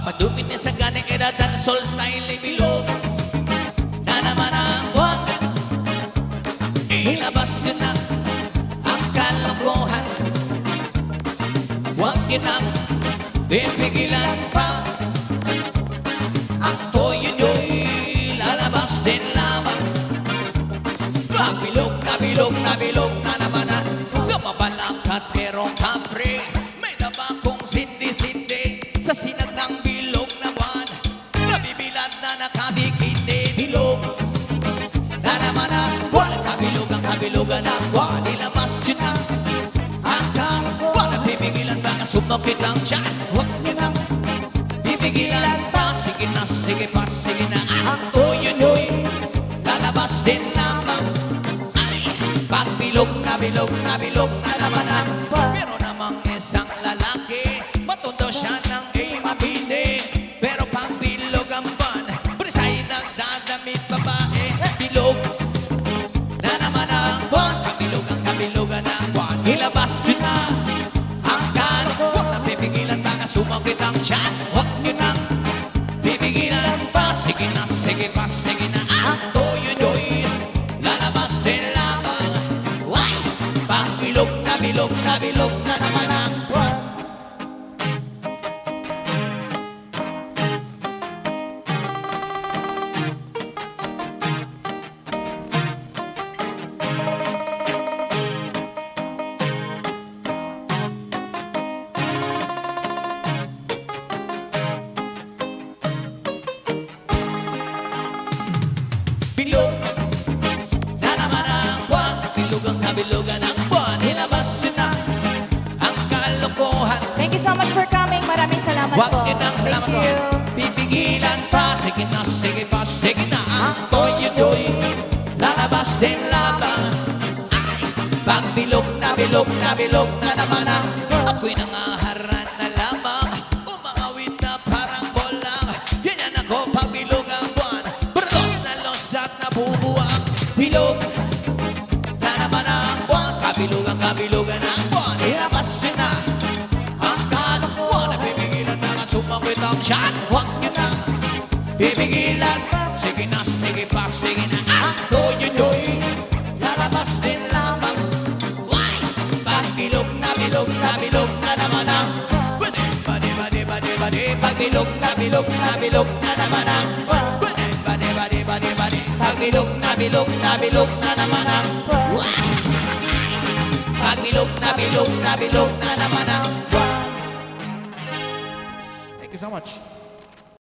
Papadumi ni sa gani edatan soul style ibilog na naman ang buwan. Ilabas yun na ang kalokohan. Huwag yun ang pipigilan pa. Ang toyo nyo'y lalabas din lamang. Nabilog, nabilog, nabilog na naman na sa mabalangkat merong kapre. May daba kong sindi-sindi sa sinag ng bilog na buwan. Nabibilad na nakabikindi. Bilog na naman ang buwan. Ang kabilugan ng buwan. Ilabas yun na ang buwan. Napipigilan baka sumakit ang tiyan. Huwag nyo nang pipigilan pa. Sige na, sige pa, sige na. Ang uyo-nyo'y lalabas din lamang. Ay, pag bilog na bilog na bilog na naman ang meron namang isang lalaki. Matundo siya ng mabini. Pero pag bilog ang buwan, brisay nagdadamit babae. Bilog na naman ang buwan. Kabilugan ang buwan. Ilabas yun na ang kan. Huwag na pipigilan baka sumakit ang tiyan. Huwag nyo nang pipigilan pa. Sige na, sige pa, sige na. Ang toyo-nyo'y lalabas din lamang. Why? Pag bilog na bilog na bilog na naman ang buwan. Bilog na naman ang buwan. Bilugang kabilugan ang buwan. Ilabas yun na ang kalokohan. Thank you so much for coming. Maraming salamat Huwag po. yun ang salamat Thank po. you. Pipigilan pa. Sige na, sige pa, sige na. Ang toyo-nyo'y lalabas din lamang. Ay, pag bilog na bilog na bilog na naman ang ako'y nangaharan na lamang. Umangawit na parang bolang. Ganyan ako pag bilog ang buwan. Los na los at nabubuwang. Bilog na naman ang buwan. Kabilugan ang buwan. Ilabas yun na ang kalokohan. Napipigilan mga sumakit ang tiyan. Huwag nyo na pipigilan. Sige na, sige pa, sige na. Ang toyo-nyo'y lalabas din lamang. Why? Pag bilog na bilog na bilog na naman ang badi, badi, badi, badi, badi. Pag bilog na bilog na bilog na naman ang badi, badi, badi, badi, badi. Pag bilog na bilog na bilog na naman ang pag bilog na bilog na bilog na naman ang. Thank you so much.